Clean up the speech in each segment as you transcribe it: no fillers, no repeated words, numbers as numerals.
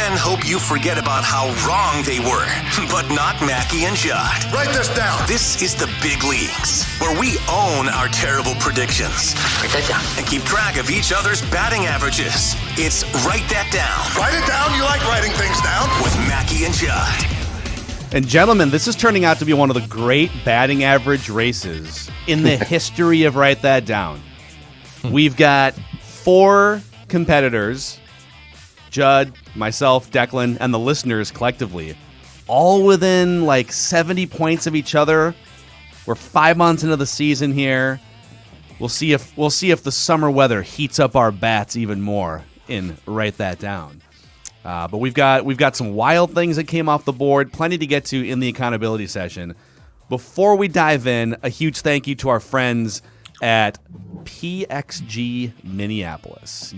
then hope you forget about how wrong they were. But not Mackey and Judd. Write this down. This is the big leagues, where we own our terrible predictions. Write that down. And keep track of each other's batting averages. It's Write That Down. Write it down. You like writing things down. With Mackey and Judd. And gentlemen, this is turning out to be one of the great batting average races in the history of Write That Down. We've got 4 competitors, Judd, myself, Declan, and the listeners collectively, all within like 70 points of each other. We're 5 months into the season here. We'll see if the summer weather heats up our bats even more in Write That Down. But we've got some wild things that came off the board, plenty to get to in the accountability session. Before we dive in, a huge thank you to our friends at PXG Minneapolis.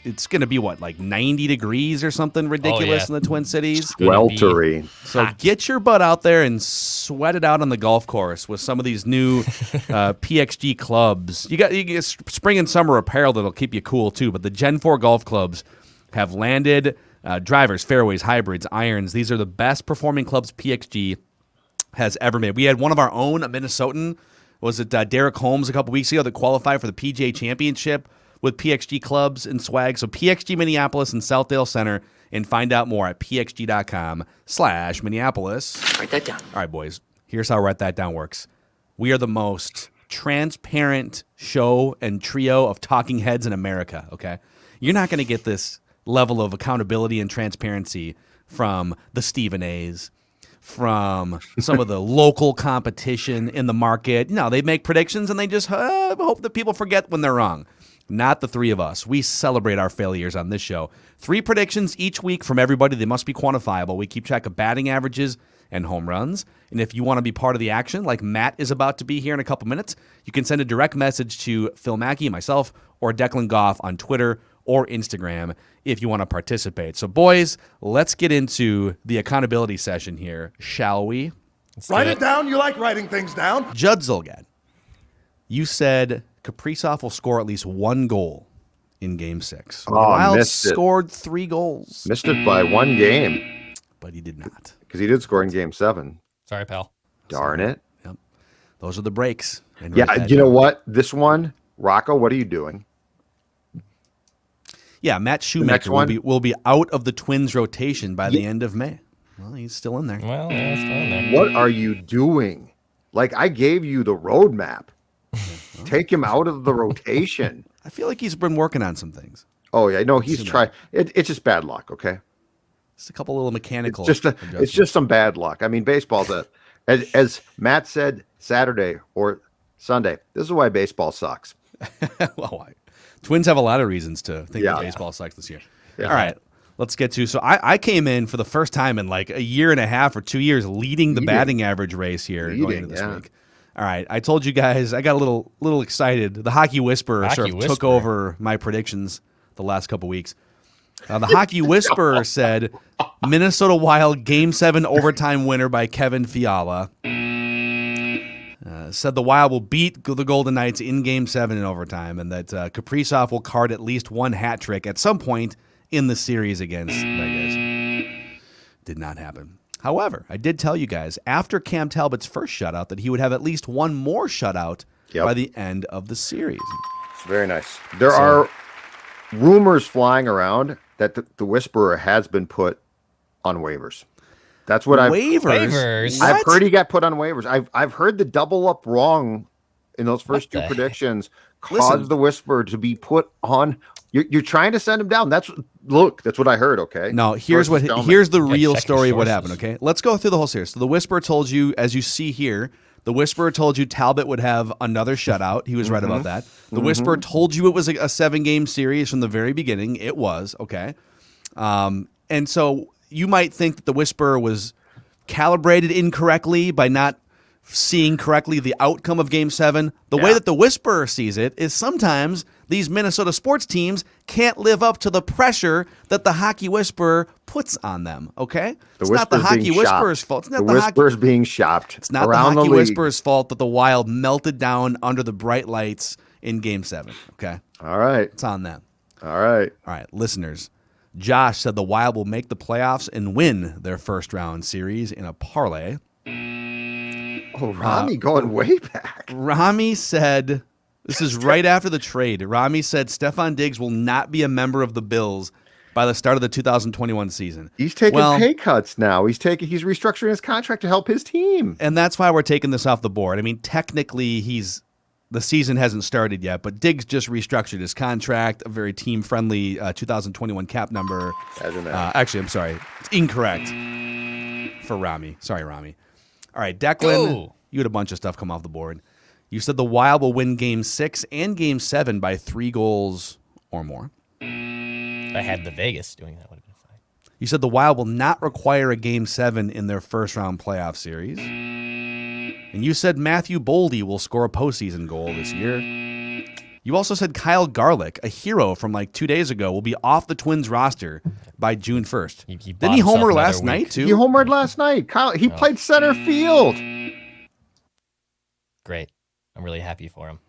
It's going to be what, like 90 degrees or something ridiculous in the Twin Cities? Sweltering. So get your butt out there and sweat it out on the golf course with some of these new PXG clubs. You get spring and summer apparel that'll keep you cool too, but the Gen 4 golf clubs have landed. Drivers, fairways, hybrids, irons. These are the best performing clubs PXG has ever made. We had one of our own, a Minnesotan. Was it Derek Holmes a couple weeks ago that qualified for the PGA Championship with PXG clubs and swag? So PXG Minneapolis and Southdale Center, and find out more at pxg.com/Minneapolis. Write that down. All right, boys. Here's how Write That Down works. We are the most transparent show and trio of talking heads in America, okay? You're not going to get this level of accountability and transparency from the Stephen A's, from some of the local competition in the market. No, they make predictions and they just hope that people forget when they're wrong. Not the three of us. We celebrate our failures on this show. 3 predictions each week from everybody. They must be quantifiable. We keep track of batting averages and home runs. And if you want to be part of the action, like Matt is about to be here in a couple minutes, you can send a direct message to Phil Mackey, myself, or Declan Goff on Twitter or Instagram if you want to participate. So, boys, let's get into the accountability session here, shall we? Write it down. You like writing things down. Judd Zulgad, you said Kaprizov will score at least 1 goal in Game 6. Wild scored 3 goals. Missed it by 1 game. But he did not. Because he did score in Game 7. Sorry, pal. Darn it. Yep. Those are the breaks. Yeah, you know what? This one, Rocco, what are you doing? Yeah, Matt Shoemaker will be out of the Twins rotation by the end of May. Well, he's still in there. Well, yeah, still in there. What are you doing? Like, I gave you the roadmap. Take him out of the rotation. I feel like he's been working on some things. Oh, yeah. No, he's trying. It's just bad luck, okay? Just a couple little mechanical. It's just some bad luck. I mean, baseball's as Matt said Saturday or Sunday, this is why baseball sucks. Well, Twins have a lot of reasons to think that baseball sucks this year. Yeah. All right, let's get to. So I came in for the first time in like a year and a half or 2 years leading the batting average race here going into this week. All right, I told you guys I got a little excited. The Hockey Whisperer took over my predictions the last couple weeks. The Hockey Whisperer said Minnesota Wild Game 7 overtime winner by Kevin Fiala. Said the Wild will beat the Golden Knights in Game 7 in overtime, and that Kaprizov will card at least 1 hat trick at some point in the series against Vegas. Did not happen. However, I did tell you guys after Cam Talbot's first shutout that he would have at least 1 more shutout by the end of the series. It's very nice. There are rumors flying around that the Whisperer has been put on waivers. That's what waivers. I've heard he got put on waivers. I've heard the double up wrong in those first 2 predictions caused the Whisperer to be put on. You're trying to send him down. That's what I heard. Okay. No, here's the real story of what happened. Okay, let's go through the whole series. So the Whisperer told you, as you see here, the Whisperer told you Talbot would have another shutout. He was right about that. The Whisperer told you it was a 7-game series from the very beginning. It was okay, and so you might think that the Whisperer was calibrated incorrectly by not seeing correctly the outcome of Game 7. The way that the Whisperer sees it is sometimes these Minnesota sports teams can't live up to the pressure that the Hockey Whisperer puts on them, okay? It's not the Hockey Whisperer's fault. It's not the Whisperer's being shopped. It's not the Hockey Whisperer's fault that the Wild melted down under the bright lights in Game 7, okay? All right. It's on them. All right. All right, listeners. Josh said the Wild will make the playoffs and win their first round series in a parlay. Oh, Rami going way back. Rami said, this is right after the trade. Rami said Stephon Diggs will not be a member of the Bills by the start of the 2021 season. He's taking pay cuts now. He's restructuring his contract to help his team. And that's why we're taking this off the board. I mean, technically the season hasn't started yet, but Diggs just restructured his contract, a very team-friendly 2021 cap number. Actually, I'm sorry. It's incorrect for Rami. Sorry, Rami. All right, Declan, you had a bunch of stuff come off the board. You said the Wild will win Game 6 and Game 7 by 3 goals or more. If I had the Vegas doing that, would have been fine. You said the Wild will not require a Game 7 in their first-round playoff series. And you said Matthew Boldy will score a postseason goal this year. You also said Kyle Garlick, a hero from like 2 days ago, will be off the Twins roster by June 1st. Didn't he homer last night, too? He homered last night. Kyle, he played center field. Great. I'm really happy for him.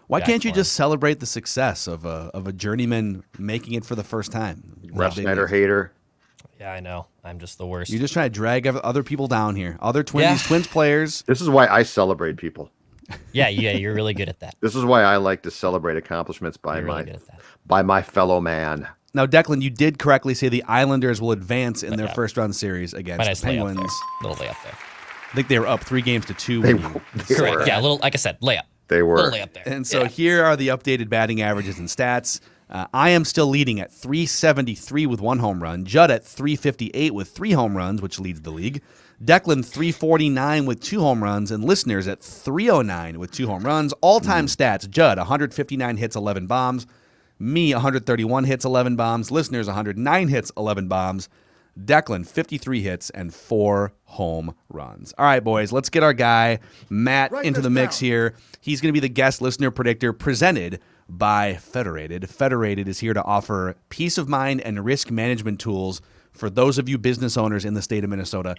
Why can't you just celebrate the success of a journeyman making it for the first time? Ref Snyder hater. Yeah, I know. I'm just the worst. You just try to drag other people down here. Other Twins players. This is why I celebrate people. Yeah, you're really good at that. This is why I like to celebrate accomplishments by my fellow man. Now, Declan, you did correctly say the Islanders will advance in their first round series against the Penguins. Little layup there. I think they were up 3-2. Correct. Yeah, like I said, layup. They were. Little layup there. And so here are the updated batting averages and stats. I am still leading at 373 with 1 home run. Judd at 358 with 3 home runs, which leads the league. Declan 349 with 2 home runs, and listeners at 309 with 2 home runs. All-time stats: Judd 159 hits, 11 bombs. Me 131 hits, 11 bombs. Listeners 109 hits, 11 bombs. Declan 53 hits and 4 home runs. All right, boys, let's get our guy Matt into the mix here. He's going to be the guest listener predictor presented by Federated. Federated is here to offer peace of mind and risk management tools for those of you business owners in the state of Minnesota.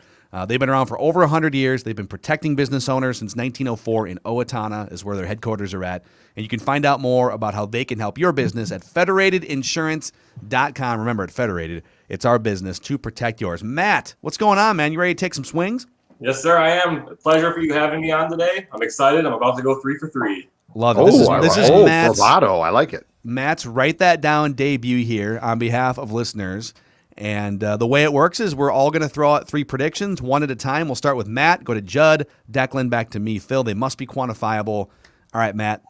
They've been around for over 100 years. They've been protecting business owners since 1904 in Owatonna is where their headquarters are at. And you can find out more about how they can help your business at federatedinsurance.com. Remember, at Federated, it's our business to protect yours. Matt, what's going on, man? You ready to take some swings? Yes, sir, I am. A pleasure for you having me on today. I'm excited. I'm about to go 3 for 3. Love it. This is Matt's bravado. I like it. Matt's Write That Down debut here on behalf of listeners. And the way it works is we're all going to throw out 3 predictions, one at a time. We'll start with Matt, go to Judd, Declan, back to me. Phil, they must be quantifiable. All right, Matt,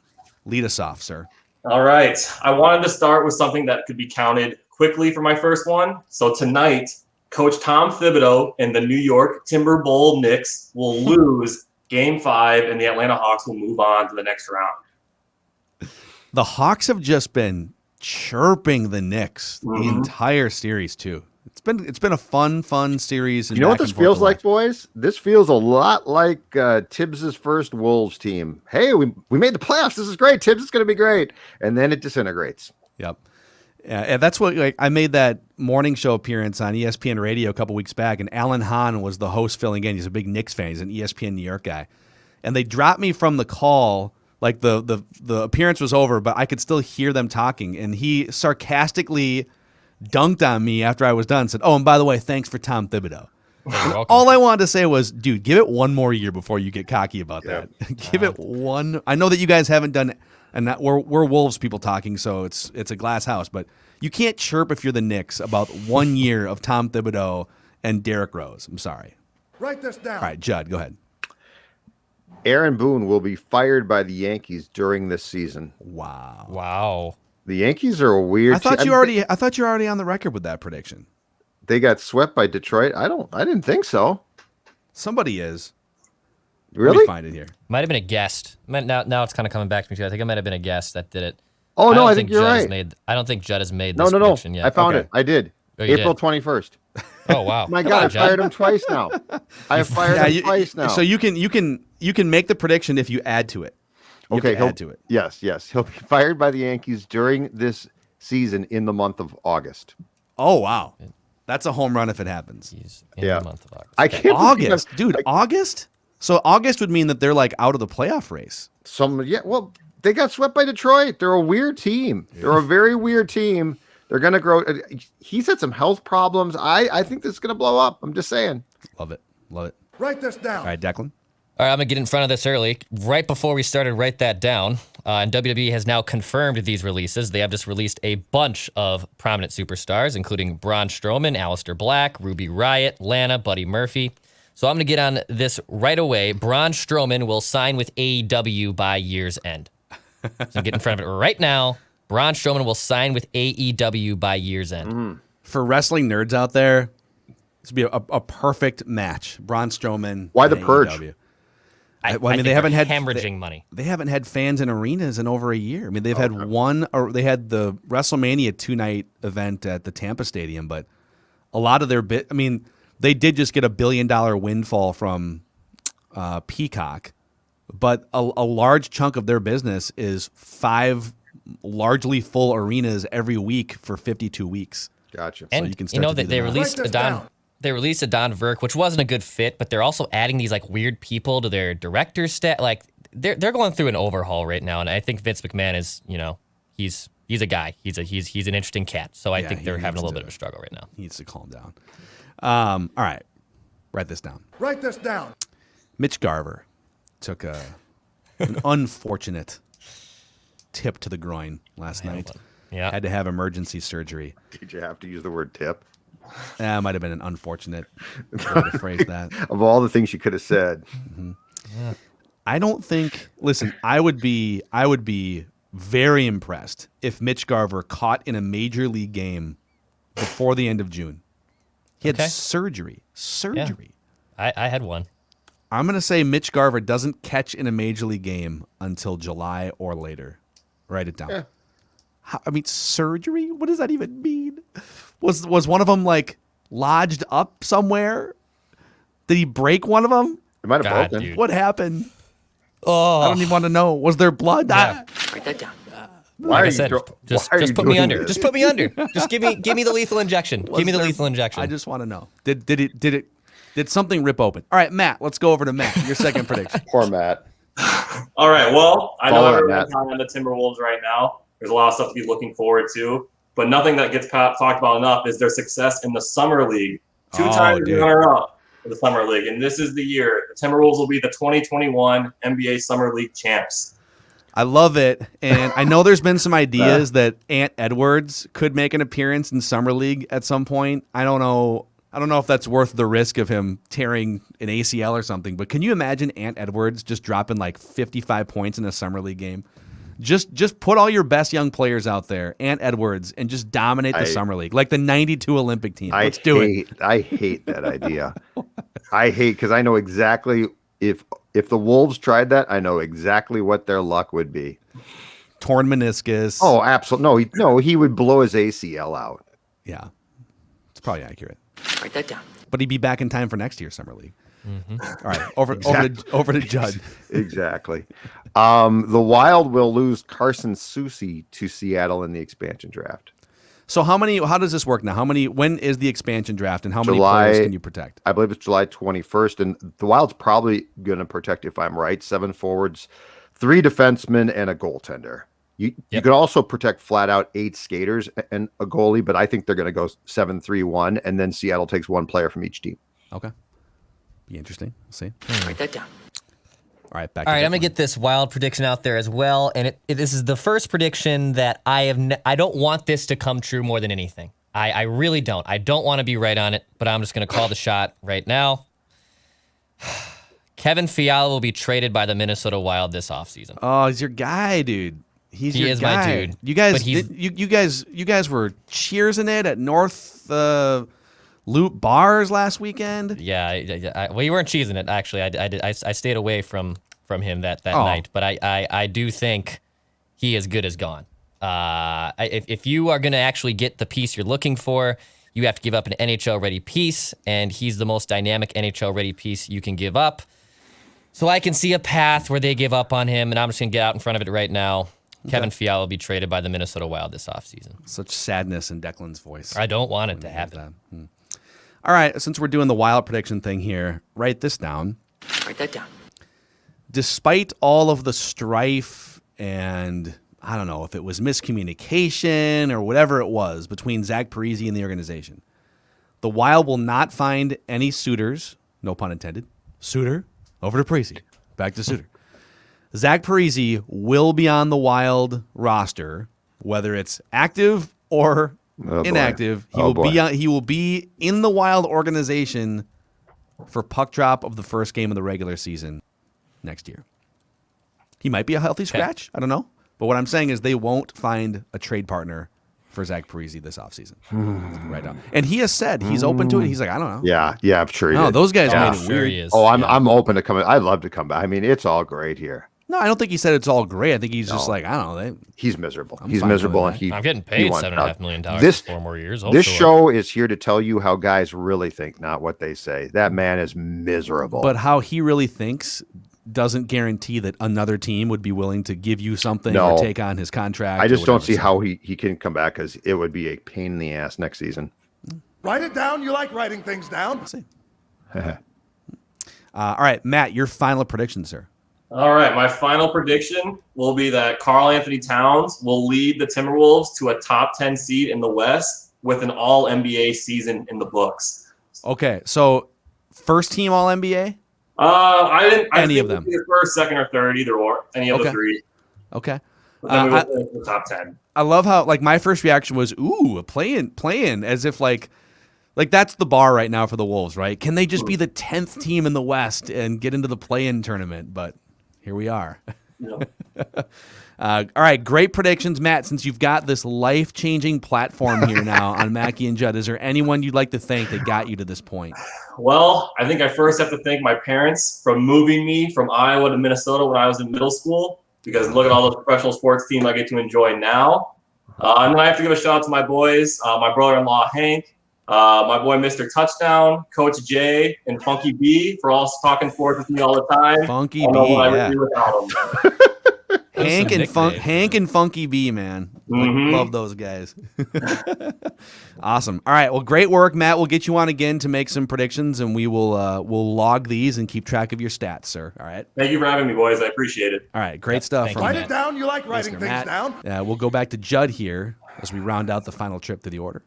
lead us off, sir. All right. I wanted to start with something that could be counted quickly for my first one. So tonight, Coach Tom Thibodeau and the New York Timberwolves Knicks will lose Game 5, and the Atlanta Hawks will move on to the next round. The Hawks have just been chirping the Knicks the entire series too. It's been a fun series. You know what this feels like, boys? This feels a lot like Tibbs's first Wolves team. Hey, we made the playoffs. This is great. Tibbs is going to be great, and then it disintegrates. Yep. Yeah, that's what I made that morning show appearance on ESPN Radio a couple weeks back, and Alan Hahn was the host filling in. He's a big Knicks fan. He's an ESPN New York guy, and they dropped me from the call. Like the appearance was over, but I could still hear them talking, and he sarcastically dunked on me after I was done. Said, "Oh, and by the way, thanks for Tom Thibodeau." All I wanted to say was, dude, give it one more year before you get cocky about that. Give it one. I know that you guys haven't done, and we're Wolves people talking, so it's a glass house. But you can't chirp if you're the Knicks about 1 year of Tom Thibodeau and Derrick Rose. I'm sorry. Write this down. All right, Judd, go ahead. Aaron Boone will be fired by the Yankees during this season. Wow. The Yankees are a weird. I thought you were already on the record with that prediction. They got swept by Detroit. I didn't think so. Somebody is. Really? Let me find it here. Might have been a guest. Now it's kind of coming back to me too. I think it might have been a guest that did it. Oh no, I think you're right. I don't think Judd has made this no. prediction yet. I found it. I did. Oh, you April did? 21st. Oh wow. My God, I fired him twice now. I have fired him twice now. So you can make the prediction if you add to it. Okay, add to it. Yes. He'll be fired by the Yankees during this season in the month of August. Oh wow, that's a home run if it happens. In the month of August. I can't. August, dude. August. So August would mean that they're like out of the playoff race. Well, they got swept by Detroit. They're a weird team. They're a very weird team. They're going to grow. He's had some health problems. I think this is going to blow up. I'm just saying. Love it. Love it. Write this down. All right, Declan. All right, I'm going to get in front of this early. Right before we started, write that down. And WWE has now confirmed these releases. They have just released a bunch of prominent superstars, including Braun Strowman, Aleister Black, Ruby Riott, Lana, Buddy Murphy. So I'm going to get on this right away. Braun Strowman will sign with AEW by year's end. So get in front of it right now. Braun Strowman will sign with AEW by year's end. For wrestling nerds out there, this would be a perfect match. Braun Strowman. Why the and Purge? AEW. I mean, think they haven't they're had hemorrhaging money. They haven't had fans in arenas in over a year. I mean, they've had one, or they had the WrestleMania 2-night event at the Tampa Stadium, but a lot of their I mean, they did just get $1 billion windfall from Peacock, but a large chunk of their business is 5 largely full arenas every week for 52 weeks. Gotcha. And you can start to that do they the math. released Write this Don. down. They released a Don Verk, which wasn't a good fit, but they're also adding these like weird people to their director staff. Like they're going through an overhaul right now, and I think Vince McMahon is, he's a guy. He's an interesting cat. So I think they're having a little bit of a struggle right now. He needs to calm down. All right, write this down. Write this down. Mitch Garver took an unfortunate tip to the groin last night. Yeah. Had to have emergency surgery. Did you have to use the word tip? That might have been an unfortunate way to phrase that. Of all the things you could have said. I don't think. Listen, I would be very impressed if Mitch Garver caught in a major league game before the end of June. He had surgery. I had one. I'm going to say Mitch Garver doesn't catch in a major league game until July or later. Write it down. Yeah. Surgery? What does that even mean? Was one of them like lodged up somewhere? Did he break one of them? It might have God, broken. dude. What happened? Oh, I don't even want to know. Was there blood? Yeah. Write that down. Why like are I you said, throw- just why are you put me doing under. this? Just put me under. Just give me the lethal injection. Give me the there- lethal injection. I just want to know. Did something rip open? All right, Matt, let's go over to Matt. Your second prediction. Poor Matt. All right. Well, I know Follow that, everyone's Matt. high on the Timberwolves right now. There's a lot of stuff to be looking forward to, but nothing that gets talked about enough is their success in the summer league. Two times dude. runner-up for the summer league, and this is the year the Timberwolves will be the 2021 NBA Summer League champs. I love it, and I know there's been some ideas that Ant Edwards could make an appearance in summer league at some point. I don't know if that's worth the risk of him tearing an ACL or something. But can you imagine Ant Edwards just dropping like 55 points in a summer league game? Just put all your best young players out there, Ant Edwards, and just dominate the summer league like the '92 Olympic team. Let's do it. I hate that idea. Because I know exactly if the Wolves tried that, I know exactly what their luck would be. Torn meniscus. Oh, absolutely. No, he would blow his ACL out. Yeah, it's probably accurate. Write that down. But he'd be back in time for next year's summer league. All right, over to Judd. Exactly. The Wild will lose Carson Soucy to Seattle in the expansion draft. So how does this work now? When is the expansion draft, and how many July- players can you protect? I believe it's July 21st, and the Wild's probably going to protect, if I'm right, 7 forwards, 3 defensemen, and a goaltender. You could also protect flat out 8 skaters and a goalie, but I think they're going to go 7-3-1, and then Seattle takes 1 player from each team. Okay, be interesting. We'll see. Write that down. All right, back. All to right, I'm Declan. gonna get this wild prediction out there as well, and this is the first prediction that I don't want this to come true more than anything. I really don't. I don't want to be right on it, but I'm just gonna call the shot right now. Kevin Fiala will be traded by the Minnesota Wild this offseason. Oh, he's your guy, dude. He is my dude. You guys, But he's- you guys were cheersing it at North Loop Bars last weekend. Yeah, well, you weren't cheesing it actually. I stayed away from him that night, but I do think he is good as gone. If you are going to actually get the piece you're looking for, you have to give up an NHL ready piece, and he's the most dynamic NHL ready piece you can give up. So I can see a path where they give up on him, and I'm just going to get out in front of it right now. Kevin Fiala will be traded by the Minnesota Wild this offseason. Such sadness in Declan's voice. I don't want it when to he hears happen. that. All right, since we're doing the Wild prediction thing here, write this down. Write that down. Despite all of the strife and I don't know if it was miscommunication or whatever it was between Zach Parise and the organization. The Wild will not find any suitors, no pun intended. Suitor, over to Parise. Back to suitor. Zach Parise will be on the Wild roster, whether it's active or inactive. He will be in the Wild organization for puck drop of the first game of the regular season next year. He might be a healthy scratch. I don't know. But what I'm saying is they won't find a trade partner for Zach Parise this offseason. Right now. And he has said he's open to it. He's like, I don't know. Yeah, I'm sure he No, did. those guys made it Sure weird. he is. Oh, I'm open to coming. I'd love to come back. I mean, it's all great here. No, I don't think he said it's all great. I think he's just like, I don't know. He's miserable. I'm He's fine miserable, with and that. I'm getting he paid wants $7.5 out. million This- for 4 more years. This show is here to tell you how guys really think, not what they say. That man is miserable. But how he really thinks doesn't guarantee that another team would be willing to give you something No. or take on his contract. I just or don't whatever. see So- how he can come back, because it would be a pain in the ass next season. Write it down. You like writing things down? We'll see. All right, Matt, your final prediction, sir. All right, my final prediction will be that Karl Anthony Towns will lead the Timberwolves to a top 10 seed in the West with an all NBA season in the books. Okay, so first team All NBA. I didn't. Any think of them. it'd be First, second, or third, either or. Any of the Okay. three. Okay. But then we I- will finish the top 10. I love how like my first reaction was, ooh, a play-in, as if like that's the bar right now for the Wolves, right? Can they just be the 10th team in the West and get into the play-in tournament? But here we are. Yeah. All right, great predictions, Matt. Since you've got this life-changing platform here now on Mackey and Judd, is there anyone you'd like to thank that got you to this point? Well, I think I first have to thank my parents for moving me from Iowa to Minnesota when I was in middle school, because look at all those professional sports teams I get to enjoy now. And then I have to give a shout out to my boys, my brother-in-law Hank, my boy Mr. Touchdown, Coach Jay, and Funky B for all talking sports with me all the time. Funky I don't know B, what I would yeah. do without them. Hank and Funky B, man. Mhm. Love those guys. Awesome. All right. Well, great work, Matt. We'll get you on again to make some predictions, and we'll log these and keep track of your stats, sir. All right. Thank you for having me, boys. I appreciate it. All right. Great stuff. thank from you, Write it down. You like writing Mr. things Matt. down? We'll go back to Judd here as we round out the final trip through the order.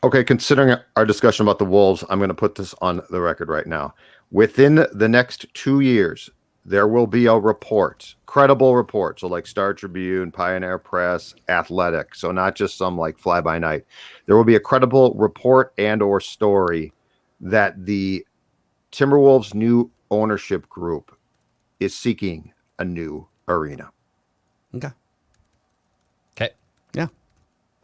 Okay, considering our discussion about the Wolves, I'm going to put this on the record right now. Within the next 2 years, there will be a report, credible report. So like Star Tribune, Pioneer Press, Athletic. So not just some like fly by night. There will be a credible report and or story that the Timberwolves' new ownership group is seeking a new arena. Okay. Okay. Yeah.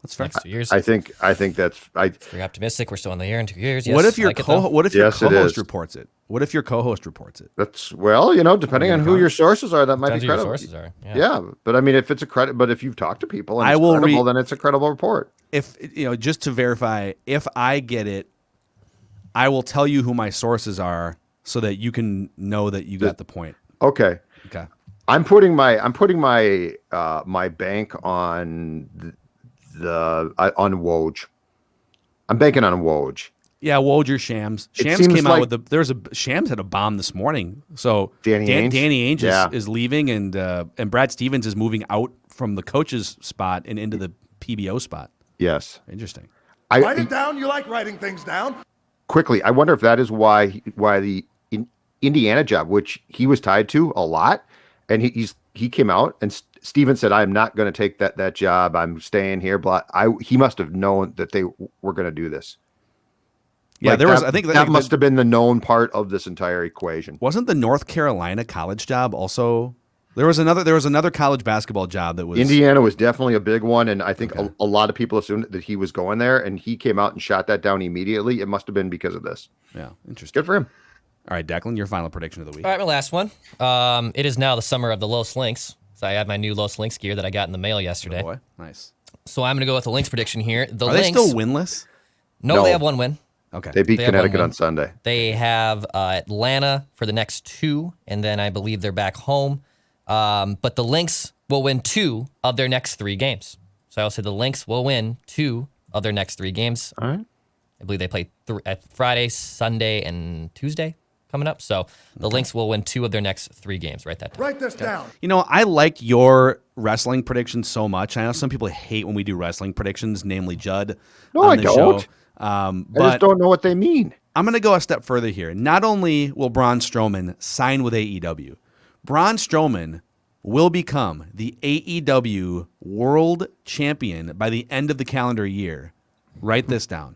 That's fair. Next 2 years. I think that's Very optimistic. We're still in the air in 2 years. Yes, What if your like it, though. what if your Yes, it co-host is. reports it? What if your co-host reports it? that's well, depending on who your sources are, that might Depends be who your credible. sources are. Yeah, but I mean, if it's a credit, but if you've talked to people and I it's will credible, then it's a credible report. If just to verify, if I get it, I will tell you who my sources are so that you can know that you got the point. Okay, Okay. I'm putting my my bank on on Woj. I'm banking on Woj. Yeah, Woj or Shams. It Shams seems came out like- with Shams had a bomb this morning. So Danny Ainge? Danny Ainge Yeah. is leaving, and Brad Stevens is moving out from the coach's spot and into the PBO spot. Yes, Interesting. Write it down. You like writing things down? quickly. I wonder if that is why the Indiana job, which he was tied to a lot, and he came out and Steven said, "I'm not going to take that job. I'm staying here." Blah. He must have known that they were going to do this. Yeah, Like there was. that- I think that must have been the known part of this entire equation. wasn't the North Carolina college job also. There was another college basketball job that was Indiana was definitely a big one, and I think Okay. a lot of people assumed that he was going there, and he came out and shot that down immediately. It must have been because of this. Yeah, interesting. Good for him. All right, Declan, your final prediction of the week. All right, my last one. It is now the summer of the Los Lynx. So I have my new Los Lynx gear that I got in the mail yesterday. Boy, nice. So I'm going to go with the Lynx prediction here. The Are Lynx. they still winless? No, No. they have one win. Okay. They beat They have Connecticut one win. on Sunday. They have Atlanta for the next 2, and then I believe they're back home. But the Lynx will win 2 of their next 3 games. So I will say the Lynx will win 2 of their next 3 games. All right. I believe they play Friday, Sunday, and Tuesday. coming up. So the Lynx will win 2 of their next 3 games. Write that down. Write this down. You know, I like your wrestling predictions so much. I know some people hate when we do wrestling predictions, namely Judd. No, on I the don't. Show. I But just don't know what they mean. I'm going to go a step further here. Not only will Braun Strowman sign with AEW, Braun Strowman will become the AEW World Champion by the end of the calendar year. Write this down.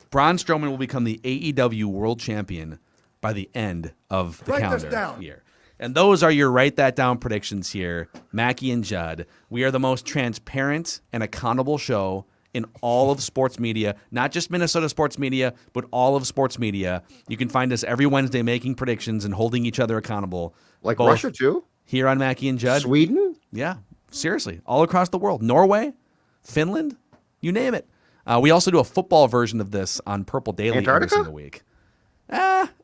Braun Strowman will become the AEW World Champion by the end of the Write this calendar down. year. And those are your write that down predictions here, Mackey and Judd. We are the most transparent and accountable show in all of sports media, not just Minnesota sports media, but all of sports media. You can find us every Wednesday making predictions and holding each other accountable. Like both Russia, too? here on Mackey and Judd. Sweden? Yeah, seriously, all across the world. Norway, Finland, you name it. We also do a football version of this on Purple Daily Antarctica? every single week.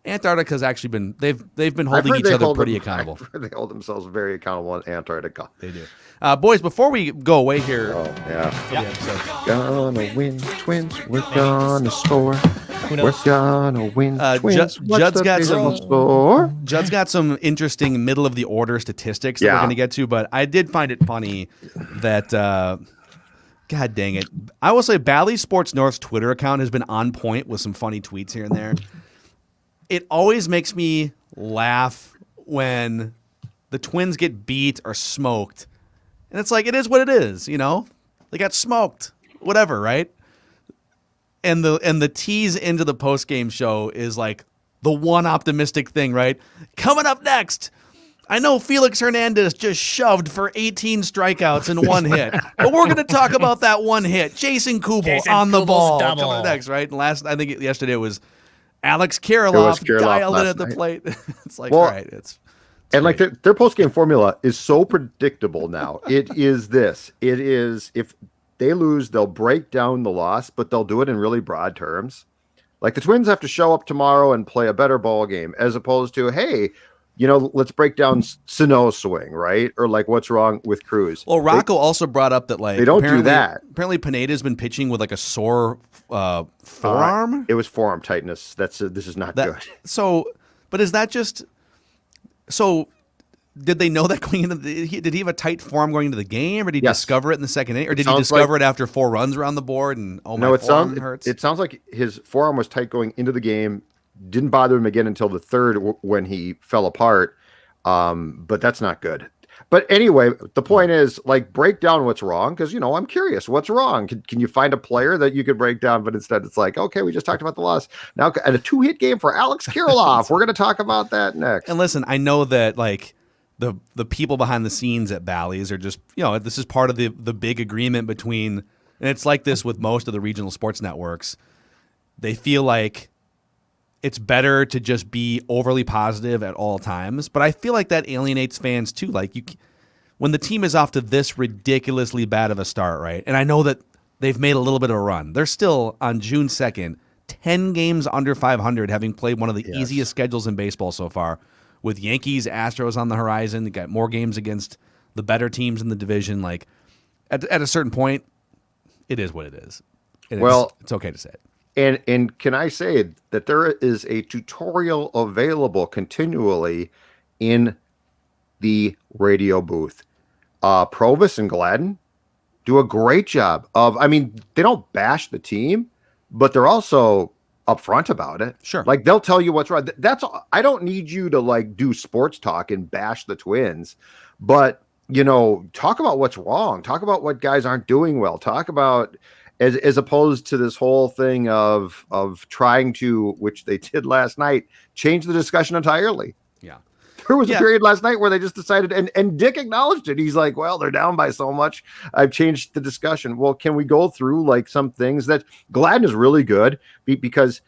Antarctica's actually been they've been holding each other pretty accountable. I've heard they hold themselves very accountable in Antarctica. They do. Boys, before we go away here, Oh, yeah. for the episode, Gonna win, Twins. We're gonna score. Who We're knows? gonna win, Twins. What's Judd's the got final some- score? Judd's got some interesting middle of the order statistics that we're Yeah. going to get to, but I did find it funny that, God dang it, I will say Bally Sports North's Twitter account has been on point with some funny tweets here and there. It always makes me laugh when the Twins get beat or smoked, and it's like, it is what it is, you know? They got smoked, whatever, right? And the tease into the post-game show is like the one optimistic thing, right? Coming up next, I know Felix Hernandez just shoved for 18 strikeouts and 1 hit, but we're going to talk about that 1 hit. Jason Kubel on the Kubel's ball. double. Coming up next, right? And I think yesterday it was Alex Kirilloff Kirilloff dialed in last at the night. plate. It's like, Well, all right, it's And like great. their post game formula is so predictable now. It is this. It is if they lose, they'll break down the loss, but they'll do it in really broad terms. Like the Twins have to show up tomorrow and play a better ball game, as opposed to, hey, you know, let's break down Sano's swing, right? Or like what's wrong with Cruz. Well, Rocco also brought up that like they don't do apparently- that. Apparently, Pineda's been pitching with like a sore forearm. It was forearm tightness. This is not That, good. so, but is that just so? Did they know that going into did he have a tight forearm going into the game, or did he Yes. discover it in the second inning, or did he sounds discover like- it after 4 runs around the board and my No, it forearm sounds hurts? it sounds like his forearm was tight going into the game. Didn't bother him again until the third when he fell apart. But that's not good. But anyway, the point is, like, break down what's wrong, because, you know, I'm curious what's wrong. Can you find a player that you could break down? But instead, it's like, okay, we just talked about the loss. Now, and a 2-hit game for Alex Kirilloff. We're going to talk about that next. And listen, I know that like the people behind the scenes at Bally's are just, you know, this is part of the big agreement between, and it's like this with most of the regional sports networks. They feel like it's better to just be overly positive at all times, but I feel like that alienates fans too. Like when the team is off to this ridiculously bad of a start, right? And I know that they've made a little bit of a run. They're still on June 2nd, 10 games under 500, having played one of the easiest schedules in baseball so far, with Yankees, Astros on the horizon. They got more games against the better teams in the division. Like at a certain point, it is what it is. It's okay to say it. And can I say that there is a tutorial available continually in the radio booth? Provis and Gladden do a great job of, I mean, they don't bash the team, but they're also upfront about it. Sure. Like they'll tell you what's right. That's all. I don't need you to like do sports talk and bash the Twins, but you know, talk about what's wrong. Talk about what guys aren't doing well. Talk about as opposed to this whole thing of trying to, which they did last night, change the discussion entirely. Yeah. There was a period last night where they just decided, and Dick acknowledged it. He's like, well, they're down by so much. I've changed the discussion. Well, can we go through like some things that Gladden is really good because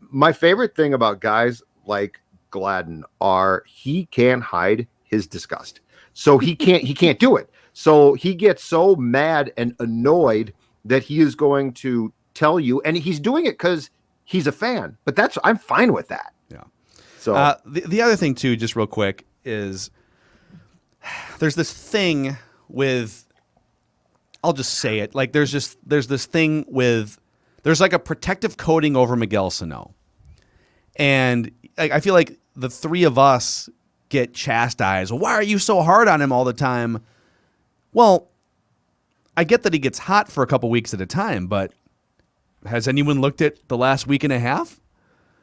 my favorite thing about guys like Gladden are he can't hide his disgust. So he can't do it. So he gets so mad and annoyed that he is going to tell you, and he's doing it because he's a fan. But I'm fine with that. Yeah. So the other thing too, just real quick, is there's this thing with, I'll just say it, like there's this thing with, there's like a protective coating over Miguel Sano. And I feel like the three of us get chastised. Why are you so hard on him all the time? Well, I get that he gets hot for a couple weeks at a time, but has anyone looked at the last week and a half?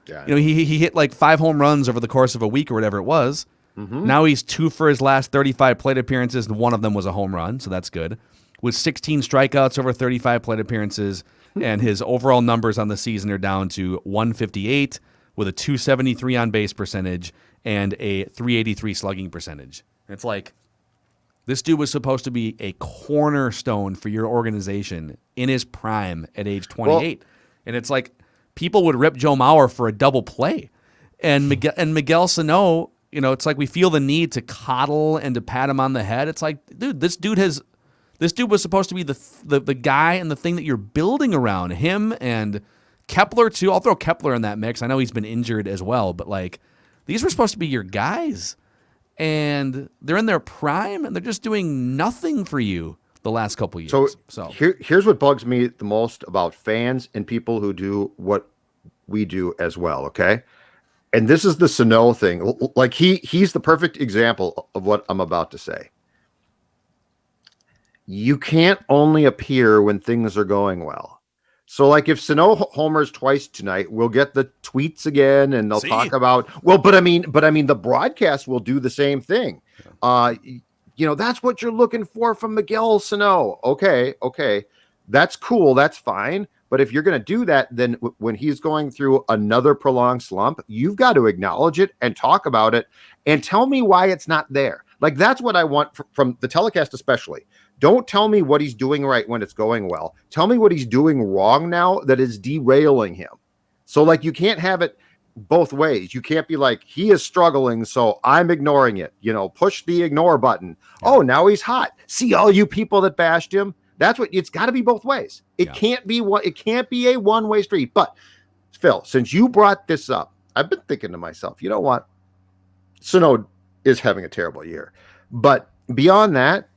Yeah, He hit like 5 home runs over the course of a week or whatever it was. Mm-hmm. Now he's 2 for his last 35 plate appearances, and one of them was a home run, so that's good. With 16 strikeouts over 35 plate appearances, and his overall numbers on the season are down to 158 with a 273 on base percentage and a 383 slugging percentage. It's like, this dude was supposed to be a cornerstone for your organization in his prime at age 28. And it's like, people would rip Joe Mauer for a double play. And Miguel Sano, it's like we feel the need to coddle and to pat him on the head. It's like, dude, this dude was supposed to be the guy and the thing that you're building around. Him and Kepler too. I'll throw Kepler in that mix. I know he's been injured as well, but like, these were supposed to be your guys. And they're in their prime, and they're just doing nothing for you the last couple years. So here's what bugs me the most about fans and people who do what we do as well, okay? And this is the Sano thing. Like, he's the perfect example of what I'm about to say. You can't only appear when things are going well. So, like, if Sano homers twice tonight, we'll get the tweets again, and they'll talk about, but I mean, the broadcast will do the same thing. That's what you're looking for from Miguel Sano. Okay, that's cool, that's fine. But if you're going to do that, then when he's going through another prolonged slump, you've got to acknowledge it and talk about it and tell me why it's not there. Like, that's what I want from the telecast, especially. Don't tell me what he's doing right when it's going well. Tell me what he's doing wrong now that is derailing him. So, like, you can't have it both ways. You can't be like, he is struggling, so I'm ignoring it. Push the ignore button. Yeah. Oh, now he's hot. See all you people that bashed him? That's what it's got to be both ways. It can't be a one-way street. But Phil, since you brought this up, I've been thinking to myself, you know what? Sano is having a terrible year. But beyond that,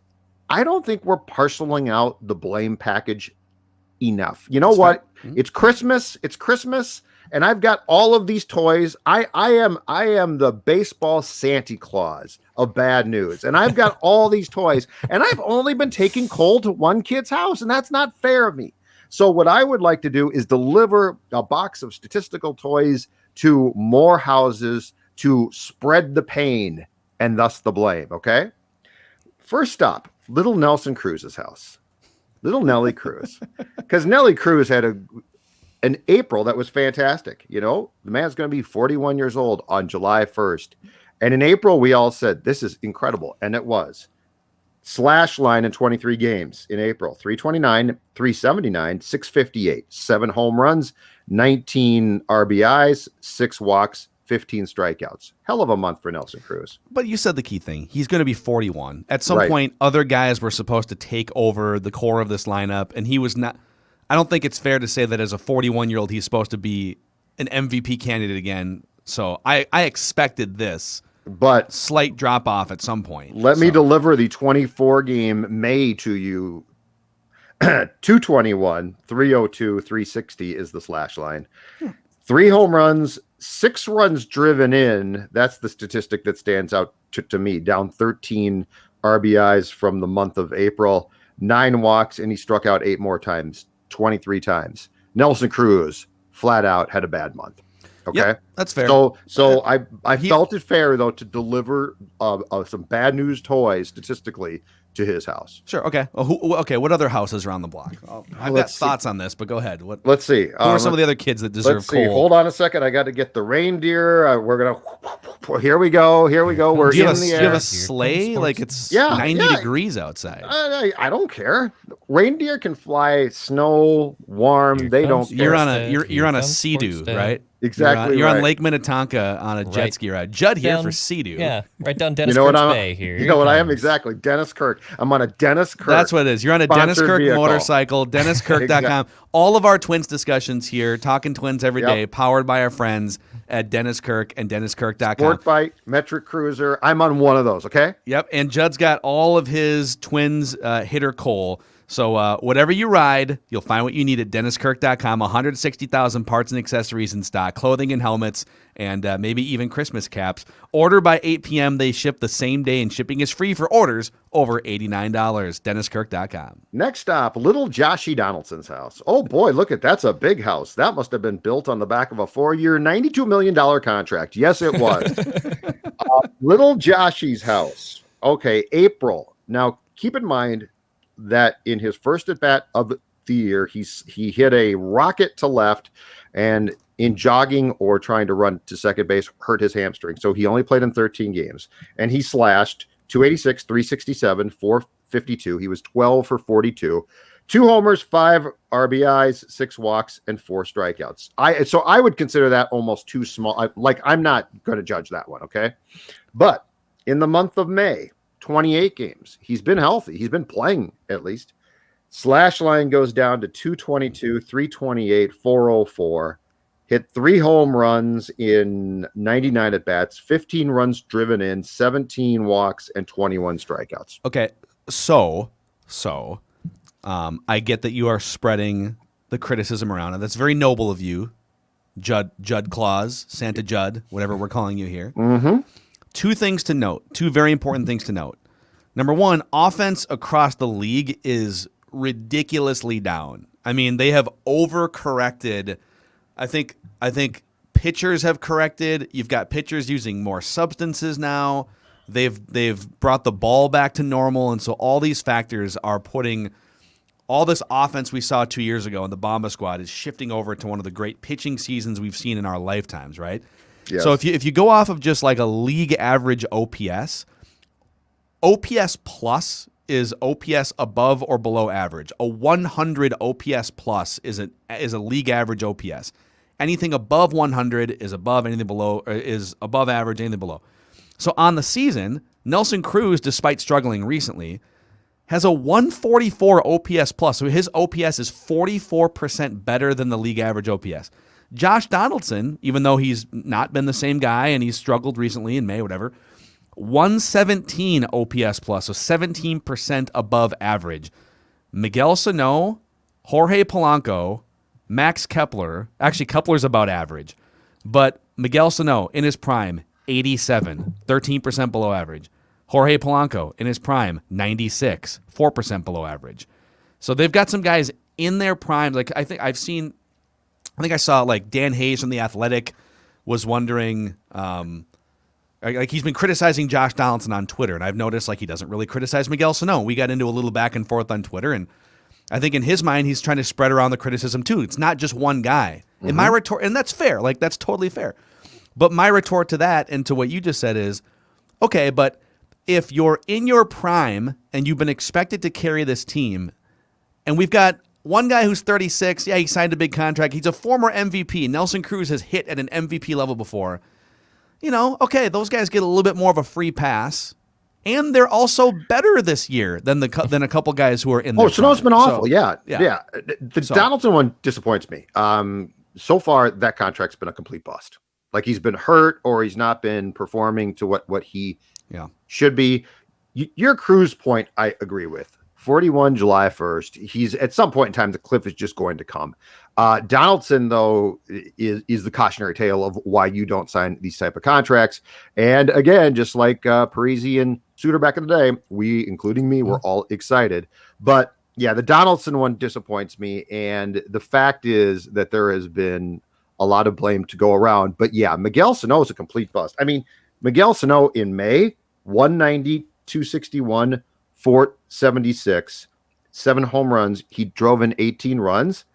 I don't think we're parceling out the blame package enough. You know what? Mm-hmm. It's Christmas, and I've got all of these toys. I am the baseball Santa Claus of bad news, and I've got all these toys, and I've only been taking Cole to one kid's house, and that's not fair of me. So what I would like to do is deliver a box of statistical toys to more houses to spread the pain and thus the blame. Okay. First stop, little Nelson Cruz's house. Little Nelly Cruz. Because Nelly Cruz had an April that was fantastic. The man's going to be 41 years old on July 1st. And in April, we all said, this is incredible. And it was. Slash line in 23 games in April. 329, 379, 658. 7 home runs, 19 RBIs, 6 walks, 15 strikeouts. Hell of a month for Nelson Cruz. But you said the key thing. He's going to be 41. At some point, other guys were supposed to take over the core of this lineup, and he was not. I don't think it's fair to say that as a 41-year-old, he's supposed to be an MVP candidate again. So I expected this, but slight drop-off at some point. Let me deliver the 24-game May to you. 221, 302, 360 is the slash line. 3 home runs, 6 runs driven in. That's the statistic that stands out to me. Down 13 RBIs from the month of April, 9 walks, and he struck out 8 more times, 23 times. Nelson Cruz, flat out, had a bad month. Okay, yep, that's fair. So I felt it fair, though, to deliver some bad news toys statistically to his house. Sure. Okay. Okay. What other houses are on the block? I've got thoughts on this, but go ahead. Let's see. Who are some of the other kids that deserve Let's see. Cole? Hold on a second. I got to get the reindeer. We're gonna. Here we go. We're in the air. Do you have a sleigh? Like it's 90 degrees outside. I don't care. Reindeer can fly snow, warm. They don't care. You're on a Sea-Doo, right? Exactly. You're on Lake Minnetonka on a jet ski ride. Judd here for Sea-Doo. Yeah, right down Dennis Kirk's Bay here. You know what I am? Exactly. Dennis Kirk. I'm on a Dennis Kirk. That's what it is. You're on a Dennis Kirk motorcycle, DennisKirk.com. All of our Twins discussions here, talking Twins every day, powered by our friends at Dennis Kirk and DennisKirk.com. Sport Bike, Metric Cruiser. I'm on one of those, okay? Yep, and Judd's got all of his Twins hitter Cole. So whatever you ride, you'll find what you need at DennisKirk.com. 160,000 parts and accessories in stock, clothing and helmets, and maybe even Christmas caps. Order by 8 p.m. They ship the same day, and shipping is free for orders over $89. DennisKirk.com. Next stop, little Joshy Donaldson's house. Oh boy, look at that's a big house. That must have been built on the back of a 4-year, $92 million contract. Yes, it was. Little Joshy's house. Okay, April. Now, keep in mind that in his first at bat of the year, he hit a rocket to left, and in jogging or trying to run to second base, hurt his hamstring. So he only played in 13 games, and he slashed 286, 367, 452. He was 12 for 42, 2 homers, 5 RBIs, 6 walks, and 4 strikeouts. So I would consider that almost too small. I'm not going to judge that one. Okay. But in the month of May, 28 games. He's been healthy. He's been playing at least. Slash line goes down to 222, 328, 404. Hit 3 home runs in 99 at bats, 15 runs driven in, 17 walks, and 21 strikeouts. Okay, so I get that you are spreading the criticism around, and that's very noble of you, Judd Claus, Santa Judd, whatever we're calling you here. Mm-hmm. 2 things to note, 2 very important things to note. Number 1, offense across the league is ridiculously down. I mean, they have overcorrected. I think pitchers have corrected. You've got pitchers using more substances now. They've brought the ball back to normal, and so all these factors are putting all this offense we saw 2 years ago in the Bomba squad is shifting over to one of the great pitching seasons we've seen in our lifetimes, right? Yes. So if you go off of just like a league average OPS plus is OPS above or below average. A 100 OPS plus is a league average OPS. Anything above 100 is above, anything below is above average, anything below. So on the season, Nelson Cruz, despite struggling recently, has a 144 OPS plus. So his OPS is 44% better than the league average OPS. Josh Donaldson, even though he's not been the same guy and he's struggled recently in May, whatever, 117 OPS plus, so 17% above average. Miguel Sano, Jorge Polanco, Max Kepler, actually Kepler's about average, but Miguel Sano in his prime, 87, 13% below average. Jorge Polanco in his prime, 96, 4% below average. So they've got some guys in their prime. Like I think I saw like Dan Hayes from The Athletic was wondering, like he's been criticizing Josh Donaldson on Twitter, and I've noticed like he doesn't really criticize Miguel Sano. We got into a little back and forth on Twitter, and I think in his mind he's trying to spread around the criticism too. It's not just one guy. Mm-hmm. And my retort, and that's fair, like that's totally fair. But my retort to that and to what you just said is, okay, but if you're in your prime and you've been expected to carry this team, and we've got one guy who's 36, yeah, he signed a big contract. He's a former MVP. Nelson Cruz has hit at an MVP level before. You know, okay, those guys get a little bit more of a free pass, and they're also better this year than a couple guys who are in there. Oh, Sano's been awful. So, yeah. The so, Donaldson one disappoints me. So far, that contract's been a complete bust. Like he's been hurt or he's not been performing to what he should be. Your Cruz point, I agree with. 41 July 1st. He's at some point in time, the cliff is just going to come. Donaldson, though, is the cautionary tale of why you don't sign these type of contracts. And again, just like Parise and Suter back in the day, we, including me, were all excited. But yeah, the Donaldson one disappoints me. And the fact is that there has been a lot of blame to go around. But yeah, Miguel Sano is a complete bust. I mean, Miguel Sano in May, 190, 261, 476, 7 home runs. He drove in 18 runs.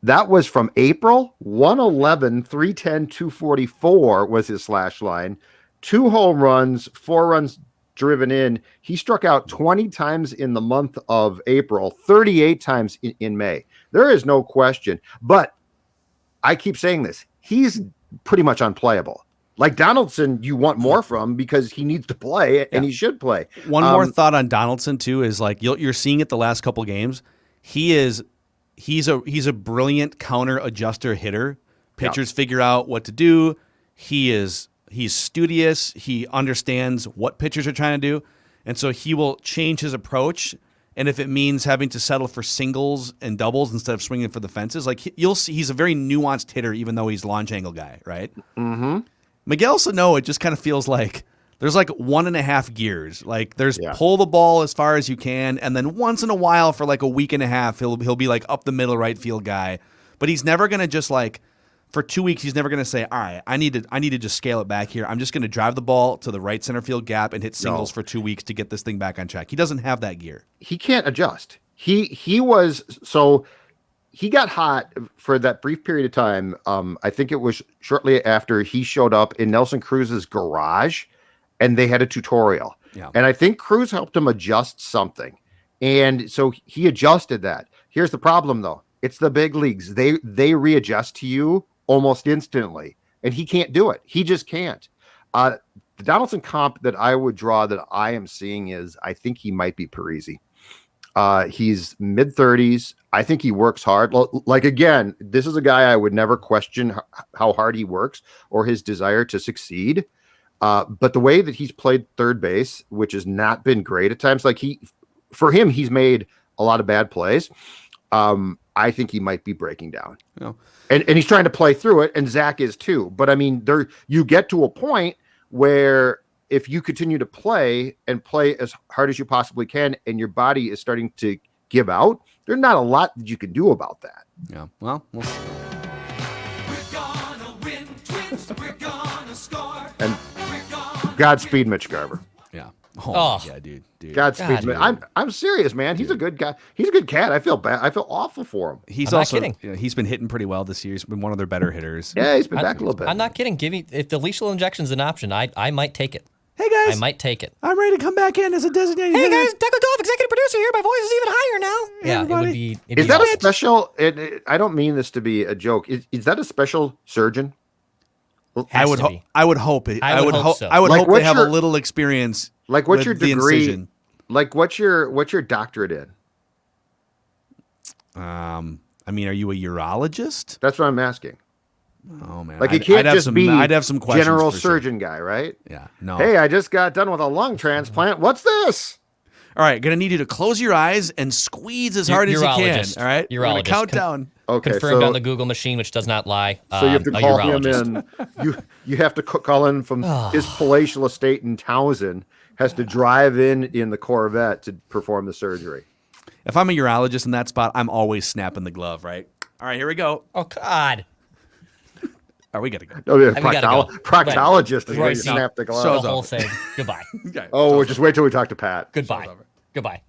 That was from April. 111, 310, 244 was his slash line. 2 home runs, 4 runs driven in. He struck out 20 times in the month of April, 38 times in May. There is no question. But I keep saying this. He's pretty much unplayable. Like Donaldson, you want more from because he needs to play and he should play. One more thought on Donaldson too is like you're seeing it the last couple of games. He's a brilliant counter adjuster hitter. Pitchers figure out what to do. He's studious. He understands what pitchers are trying to do, and so he will change his approach And if it means having to settle for singles and doubles instead of swinging for the fences, like you'll see, he's a very nuanced hitter, even though he's launch angle guy, right? Mm-hmm. Miguel Sano, it just kind of feels like there's like 1.5 gears. Like there's pull the ball as far as you can, and then once in a while for like a week and a half, he'll be like up the middle right field guy. But he's never gonna just like for 2 weeks, he's never gonna say, all right, I need to just scale it back here. I'm just gonna drive the ball to the right center field gap and hit singles for 2 weeks to get this thing back on track. He doesn't have that gear. He can't adjust. He got hot for that brief period of time. I think it was shortly after he showed up in Nelson Cruz's garage, and they had a tutorial. Yeah. And I think Cruz helped him adjust something, and so he adjusted that. Here's the problem, though: it's the big leagues. They readjust to you almost instantly, and he can't do it. He just can't. The Donaldson comp that I would draw that I am seeing is I think he might be Parise. He's mid-30s. I think he works hard. Like, again, this is a guy I would never question how hard he works or his desire to succeed. But the way that he's played third base, which has not been great at times, like for him, he's made a lot of bad plays. I think he might be breaking down. Yeah. And he's trying to play through it, and Zach is too. But I mean, you get to a point where if you continue to play as hard as you possibly can, and your body is starting to give out, there's not a lot that you can do about that. Yeah. Well, We're gonna win, Twins. We're gonna score. And We're gonna Godspeed, Mitch Garver. yeah. Oh. Yeah, dude. Godspeed, God, Mitch. I'm serious, man. He's a good guy. He's a good cat. I feel bad. I feel awful for him. He's I'm not also kidding. you know, he's been hitting pretty well this year. He's been one of their better hitters. Yeah, he's been back a little bit. I'm not kidding. If the lethal injection's an option, I might take it. Hey guys, I might take it. I'm ready to come back in as a designated Hey hitter. guys, Declan Goff, executive producer here. My voice is even higher now. Yeah, everybody. it would be. Is that a special? I don't mean this to be a joke. Is that a special surgeon? I would hope. I would hope it. I would hope so. I would Like, hope they what's have a your- little experience. Like, what's with your the degree? incision. Like, what's your doctorate in? I mean, are you a urologist? That's what I'm asking. Oh man, Like, it can't just be I'd have some questions. general for sure. surgeon guy, right? Yeah. No. Hey, I just got done with a lung transplant. What's this? All right, gonna need you to close your eyes and squeeze as hard as you can. Urologist. All right, we're gonna Urologist. count down. Okay, confirmed so on the Google machine, which does not lie. so you have to a call him urologist. in. You have to call in from his palatial estate in Townsend. Has to drive in the Corvette to perform the surgery. If I'm a urologist in that spot, I'm always snapping the glove. Right. All right, here we go. Oh God. All right, we gotta go. Oh, yeah, we gotta go. proctologist is where you Right, no. snap the glove. The Show's whole over. thing. Goodbye. Okay. Oh, we'll just wait till we talk to Pat. Goodbye. Goodbye.